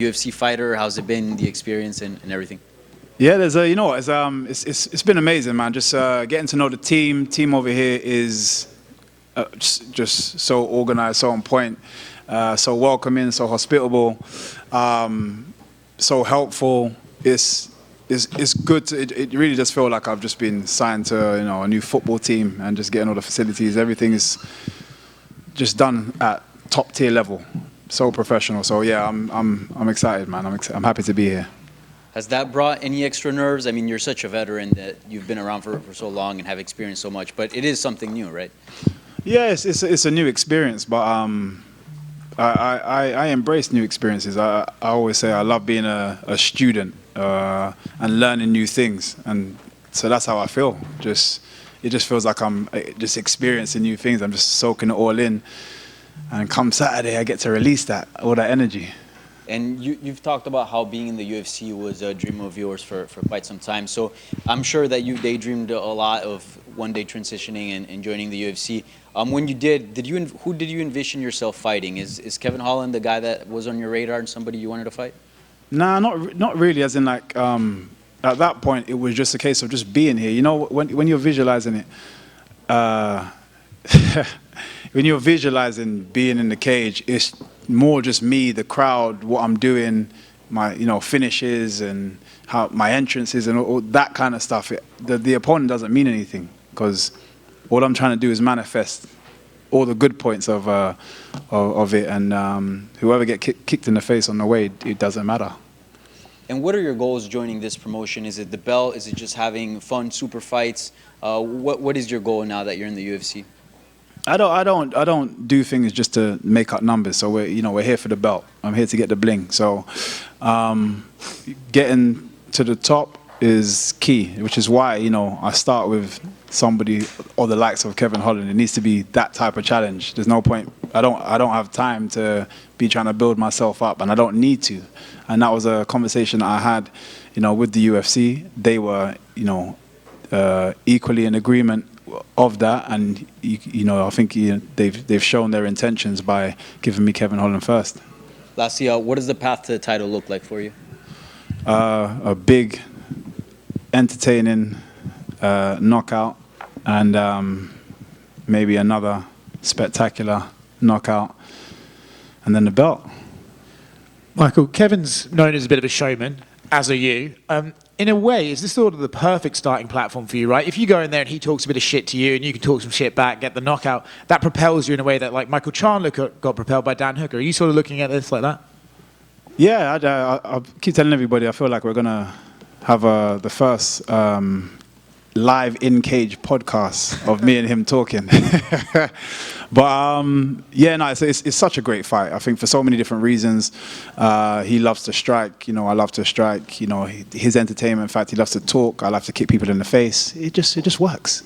UFC fighter? How's it been, the experience and everything? Yeah, there's a, it's been amazing, man. Just getting to know the team. Team over here is just so organized, so on point, so welcoming, so hospitable, so helpful. It's good. It really does feel like I've just been signed to a new football team and just getting all the facilities. Everything is just done at top tier level, so professional. So yeah, I'm excited, man. I'm happy to be here. Has that brought any extra nerves? I mean, you're such a veteran that you've been around for so long and have experienced so much, but it is something new, right? Yeah, it's a new experience, but I embrace new experiences. I always say I love being a student and learning new things, and so that's how I feel. It just feels like I'm just experiencing new things. I'm just soaking it all in, and come Saturday I get to release all that energy. And you've talked about how being in the UFC was a dream of yours for quite some time. So I'm sure that you daydreamed a lot of one day transitioning and joining the UFC. When you who did you envision yourself fighting? Is Kevin Holland the guy that was on your radar and somebody you wanted to fight? Nah, not really. As in, like, at that point, it was just a case of just being here. You know, when you're visualizing it, when you're visualizing being in the cage, it's more just me, the crowd, what I'm doing, my finishes and how my entrances and all that kind of stuff. The opponent doesn't mean anything, because all I'm trying to do is manifest all the good points of it, and whoever get kicked in the face on the way, it doesn't matter. And what are your goals joining this promotion? Is it the belt? Is it just having fun, super fights? What is your goal now that you're in the UFC? I don't do things just to make up numbers. So we're here for the belt. I'm here to get the bling. So getting to the top is key, which is why I start with somebody or the likes of Kevin Holland. It needs to be that type of challenge. There's no point. I don't have time to be trying to build myself up, and I don't need to. And that was a conversation I had, with the UFC. They were, equally in agreement of that, and I think they've shown their intentions by giving me Kevin Holland first. Lastly, what does the path to the title look like for you? A big, entertaining knockout, and maybe another spectacular knockout, and then the belt. Michael, Kevin's known as a bit of a showman, as are you. In a way, is this sort of the perfect starting platform for you, right? If you go in there and he talks a bit of shit to you and you can talk some shit back, get the knockout, that propels you in a way that, like, Michael Chandler got propelled by Dan Hooker. Are you sort of looking at this like that? Yeah, I keep telling everybody I feel like we're going to have the first live in-cage podcast of me and him talking. But yeah, no, it's such a great fight. I think for so many different reasons. He loves to strike. I love to strike. His entertainment. In fact, he loves to talk. I love to kick people in the face. It just works.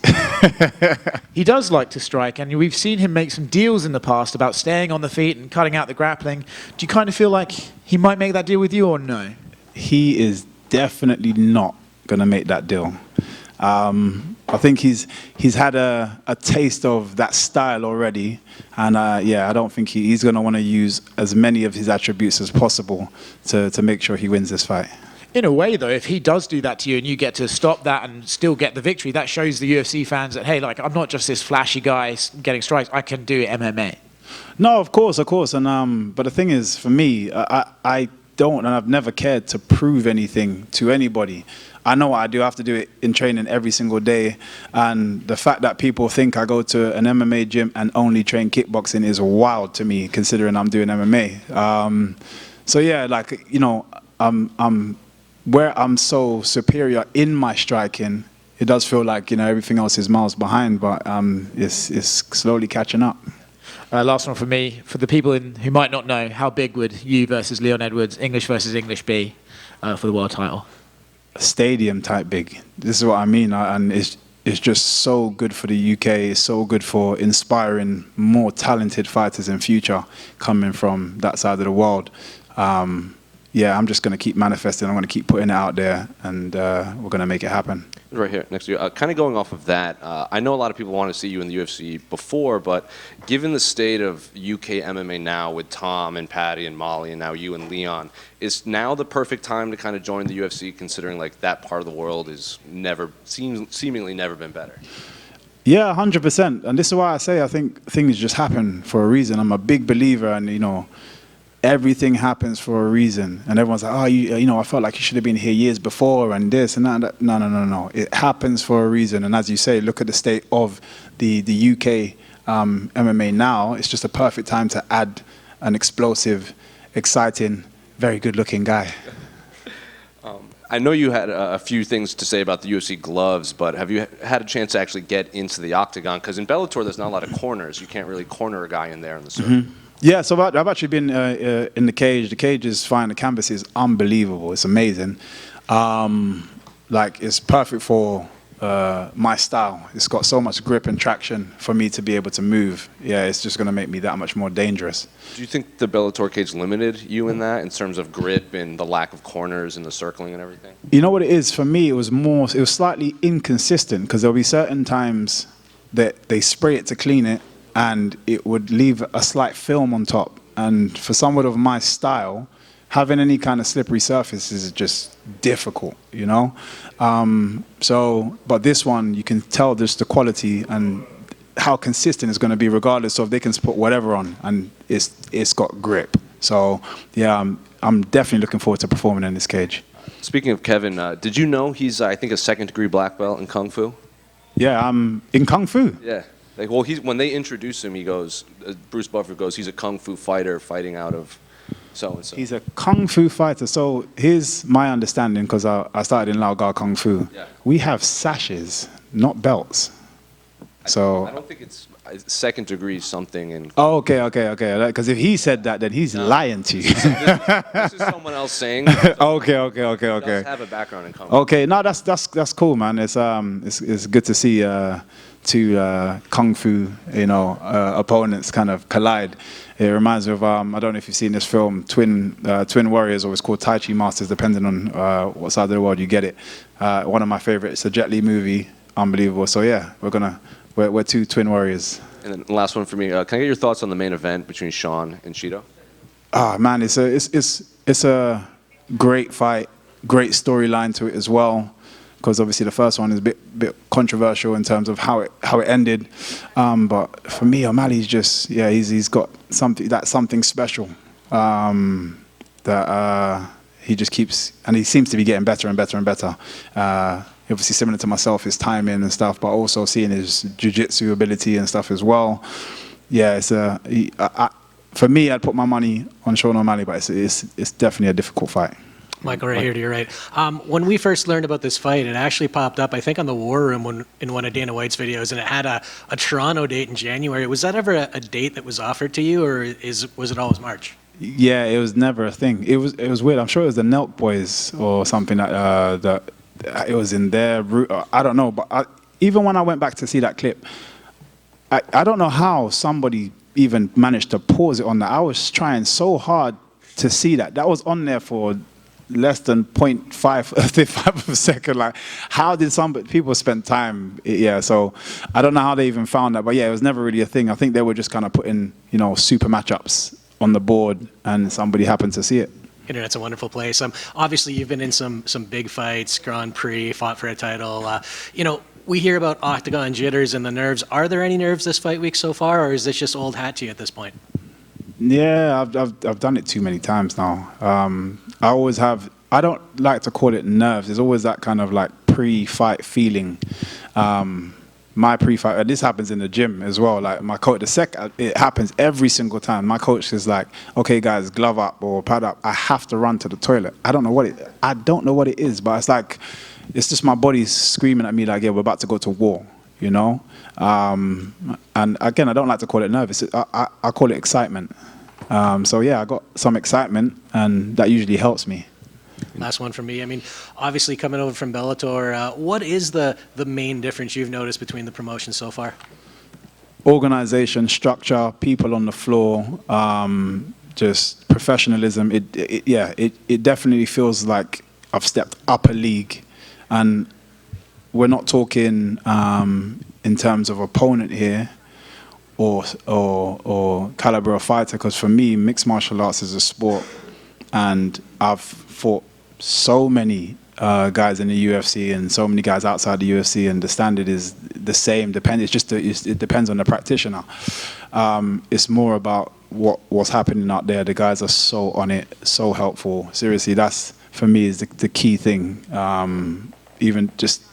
He does like to strike, and we've seen him make some deals in the past about staying on the feet and cutting out the grappling. Do you kind of feel like he might make that deal with you, or no? He is definitely not going to make that deal. I think he's had a taste of that style already, and yeah, I don't think he's going to want to use as many of his attributes as possible to make sure he wins this fight. In a way, though, if he does do that to you and you get to stop that and still get the victory, that shows the UFC fans that, hey, like, I'm not just this flashy guy getting strikes, I can do MMA. No, of course, and but the thing is, for me, I don't, and I've never cared to prove anything to anybody. I know what I do. I have to do it in training every single day. And the fact that people think I go to an MMA gym and only train kickboxing is wild to me, considering I'm doing MMA. So yeah, like, I'm where I'm so superior in my striking, it does feel like, everything else is miles behind, but it's slowly catching up. Last one from me. For the people who might not know, how big would you versus Leon Edwards, English versus English, be for the world title? Stadium type big. This is what I mean, and it's just so good for the UK. It's so good for inspiring more talented fighters in future coming from that side of the world. Yeah, I'm just going to keep manifesting. I'm going to keep putting it out there, and we're going to make it happen. Right here, next to you. Kind of going off of that, I know a lot of people want to see you in the UFC before, but given the state of UK MMA now with Tom and Patty and Molly and now you and Leon, is now the perfect time to kind of join the UFC, considering like that part of the world is seemingly never been better? Yeah, 100%. And this is why I say I think things just happen for a reason. I'm a big believer, and everything happens for a reason. And everyone's like, oh, I felt like you should have been here years before and this and that. No. It happens for a reason. And as you say, look at the state of the UK MMA now. It's just a perfect time to add an explosive, exciting, very good-looking guy. I know you had a few things to say about the UFC gloves, but have you had a chance to actually get into the octagon? Because in Bellator, there's not a lot of corners. You can't really corner a guy in there in the circle. Yeah, so I've actually been in the cage. The cage is fine. The canvas is unbelievable. It's amazing. It's perfect for my style. It's got so much grip and traction for me to be able to move. Yeah, it's just going to make me that much more dangerous. Do you think the Bellator cage limited you in that, in terms of grip and the lack of corners and the circling and everything? You know what it is? For me, it was slightly inconsistent, because there'll be certain times that they spray it to clean it, and it would leave a slight film on top. And for someone of my style, having any kind of slippery surface is just difficult, But this one, you can tell just the quality and how consistent it's going to be, regardless of they can put whatever on, and it's got grip. So yeah, I'm definitely looking forward to performing in this cage. Speaking of Kevin, did you know he's I think a second-degree black belt in Kung Fu? Yeah, in Kung Fu. Yeah. When they introduce him, he goes, Bruce Buffer goes, he's a Kung Fu fighter fighting out of so-and-so. He's a Kung Fu fighter. So here's my understanding, because I started in Lao Gar Kung Fu. Yeah. We have sashes, not belts. So I don't think it's second degree something. And oh, okay. Because if he said that, then he's lying to you. this is someone else saying. Okay. He does have a background in Kung Fu. Okay, no, that's cool, man. It's good to see two Kung Fu opponents kind of collide. It reminds me of I don't know if you've seen this film, Twin Warriors, or it's called Tai Chi Masters, depending on what side of the world you get it. One of my favorites, a Jet Li movie, unbelievable. So yeah, we're two twin warriors. And then last one for me, can I get your thoughts on the main event between Sean and Cheeto? Ah, man, it's a great fight, great storyline to it as well. Because obviously the first one is a bit controversial in terms of how it ended, but for me, O'Malley's just he's got something special that he just keeps, and he seems to be getting better and better and better. Obviously similar to myself, his timing and stuff, but also seeing his jiu-jitsu ability and stuff as well. Yeah, for me, I'd put my money on Sean O'Malley, but it's definitely a difficult fight. Michael, right here to your right. When we first learned about this fight, it actually popped up, I think, on the War Room in one of Dana White's videos, and it had a Toronto date in January. Was that ever a date that was offered to you, or was it always March? Yeah, it was never a thing. It was weird. I'm sure it was the Nelk Boys or something that it was in their route. I don't know, but even when I went back to see that clip, I don't know how somebody even managed to pause it on that. I was trying so hard to see that. That was on there for less than 0.5 of a second. Like, how did people spend time? Yeah, so I don't know how they even found that, but yeah, it was never really a thing. I think they were just kind of putting, super matchups on the board, and somebody happened to see it. Internet's a wonderful place. Obviously, you've been in some big fights, Grand Prix, fought for a title. We hear about octagon jitters and the nerves. Are there any nerves this fight week so far, or is this just old hat to you at this point? Yeah, I've done it too many times now. I always have. I don't like to call it nerves. There's always that kind of like pre-fight feeling. My pre-fight, this happens in the gym as well. Like my coach, it happens every single time. My coach is like, "Okay, guys, glove up or pad up." I have to run to the toilet. I don't know what it is, but it's like, it's just my body screaming at me like, "Yeah, we're about to go to war," And again, I don't like to call it nervous. I call it excitement. So yeah, I got some excitement, and that usually helps me. Last one from me. I mean, obviously coming over from Bellator, what is the main difference you've noticed between the promotions so far? Organization, structure, people on the floor, just professionalism. It definitely feels like I've stepped up a league, and we're not talking in terms of opponent here or caliber of fighter, because for me, mixed martial arts is a sport, and I've fought so many guys in the UFC and so many guys outside the UFC, and the standard is the same. It depends on the practitioner. It's more about what's happening out there. The guys are so on it, so helpful. Seriously, that's for me is the key thing. Even just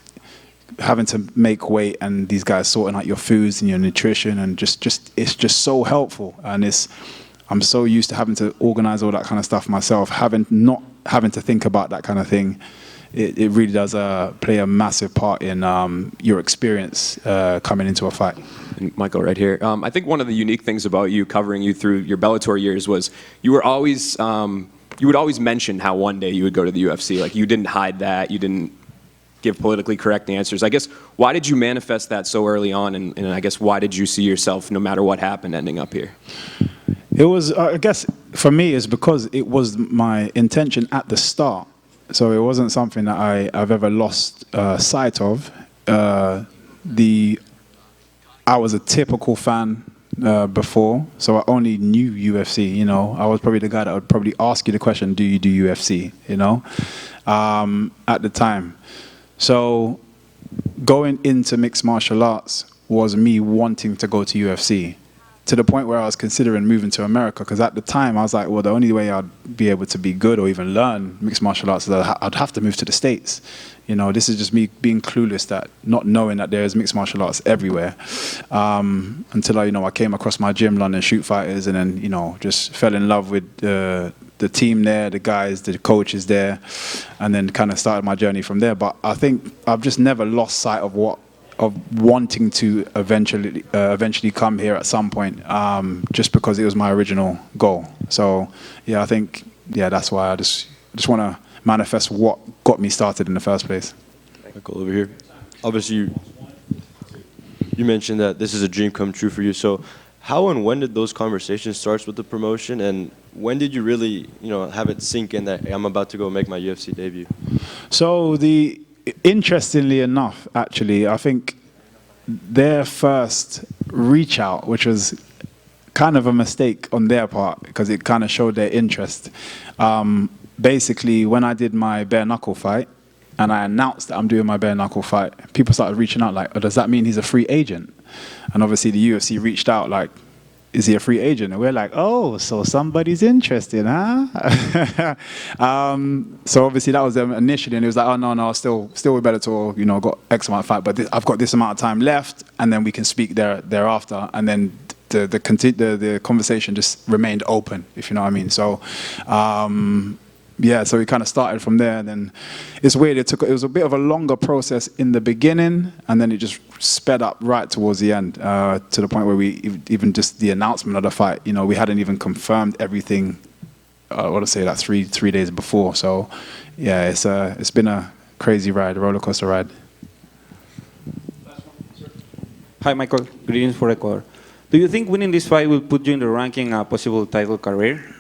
having to make weight and these guys sorting out your foods and your nutrition, and just it's just so helpful. And I'm so used to having to organize all that kind of stuff myself, not having to think about that kind of thing. It really does play a massive part in your experience coming into a fight. And Michael, right here. I think one of the unique things about you, covering you through your Bellator years, was you would always mention how one day you would go to the UFC. Like, you didn't hide that. You didn't give politically correct answers. I guess, why did you manifest that so early on, and I guess why did you see yourself, no matter what happened, ending up here? It was, I guess, for me, it's because it was my intention at the start. So it wasn't something that I've ever lost sight of. I was a typical fan before, so I only knew UFC. You know, I was probably the guy that would probably ask you the question, "Do you do UFC?" You know, at the time. So going into mixed martial arts was me wanting to go to UFC, to the point where I was considering moving to America, because at the time I was like, well, the only way I'd be able to be good or even learn mixed martial arts is that I'd have to move to the States. You know, this is just me being clueless, that not knowing that there is mixed martial arts everywhere, until I came across my gym, London Shoot Fighters, and then just fell in love with the team there, the guys, the coaches there, and then kind of started my journey from there. But I think I've just never lost sight of wanting to eventually come here at some point, just because it was my original goal. So yeah, I think that's why I just want to manifest what got me started in the first place. Michael, over here. Obviously, you mentioned that this is a dream come true for you. So how and when did those conversations start with the promotion, and when did you really have it sink in that, hey, I'm about to go make my UFC debut? So interestingly enough, actually, I think their first reach out, which was kind of a mistake on their part, because it kind of showed their interest. Basically, when I did my bare knuckle fight, and I announced that I'm doing my bare knuckle fight, people started reaching out like, oh, does that mean he's a free agent? And obviously the UFC reached out like, is he a free agent? And we're like, oh, so somebody's interested, huh? So obviously that was them initially, and it was like, oh, no, still with Bellator, got X amount of fight, but I've got this amount of time left, and then we can speak thereafter. And then the conversation just remained open, if you know what I mean. So, so we kind of started from there, and then it's weird. It was a bit of a longer process in the beginning, and then it just sped up right towards the end, to the point where we even just the announcement of the fight, we hadn't even confirmed everything. I want to say that three days before. So, yeah, it's been a crazy ride, a roller coaster ride. Hi, Michael. Greetings for Ecuador. Do you think winning this fight will put you in the ranking a possible title career?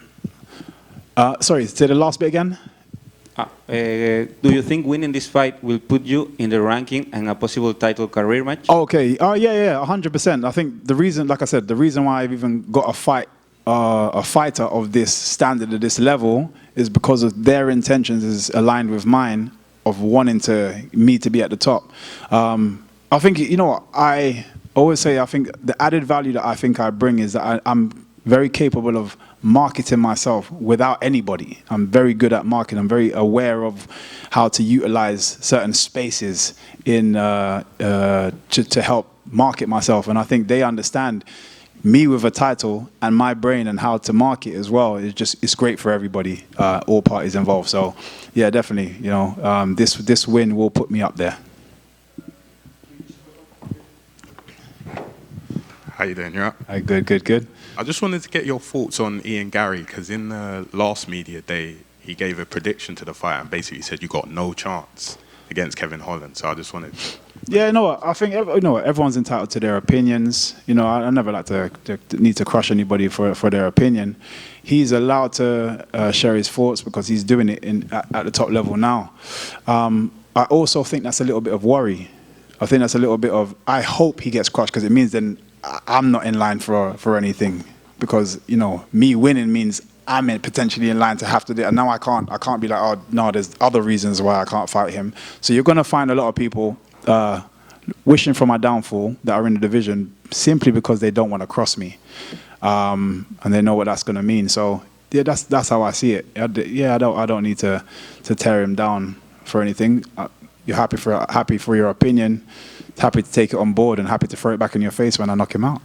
Sorry, say the last bit again. Do you think winning this fight will put you in the ranking and a possible title career match? Oh, okay. Yeah, 100%. I think the reason, like I said, the reason why I've even got a fighter of this standard, at this level, is because of their intentions is aligned with mine of wanting me to be at the top. I think, I always say, I think the added value that I think I bring is that I'm very capable of marketing myself without anybody. I'm very good at marketing. I'm very aware of how to utilize certain spaces to help market myself. And I think they understand me with a title and my brain and how to market as well. It's great for everybody, all parties involved. So yeah, definitely, this win will put me up there. How you doing? You all right? Good. I just wanted to get your thoughts on Ian Gary, because in the last media day, he gave a prediction to the fight and basically said you got no chance against Kevin Holland. So I just wanted to... Yeah, I think everyone's entitled to their opinions. I never like to need to crush anybody for their opinion. He's allowed to share his thoughts because he's doing it at the top level now. I also think that's a little bit of worry. I think that's a little bit of, I hope he gets crushed, because it means then I'm not in line for anything. Because, you know, me winning means I'm potentially in line to have to do it. And now I can't be like, oh, no, there's other reasons why I can't fight him. So you're going to find a lot of people wishing for my downfall that are in the division simply because they don't want to cross me. And they know what that's going to mean. So, yeah, that's how I see it. I don't need to tear him down for anything. You're happy for your opinion, happy to take it on board, and happy to throw it back in your face when I knock him out.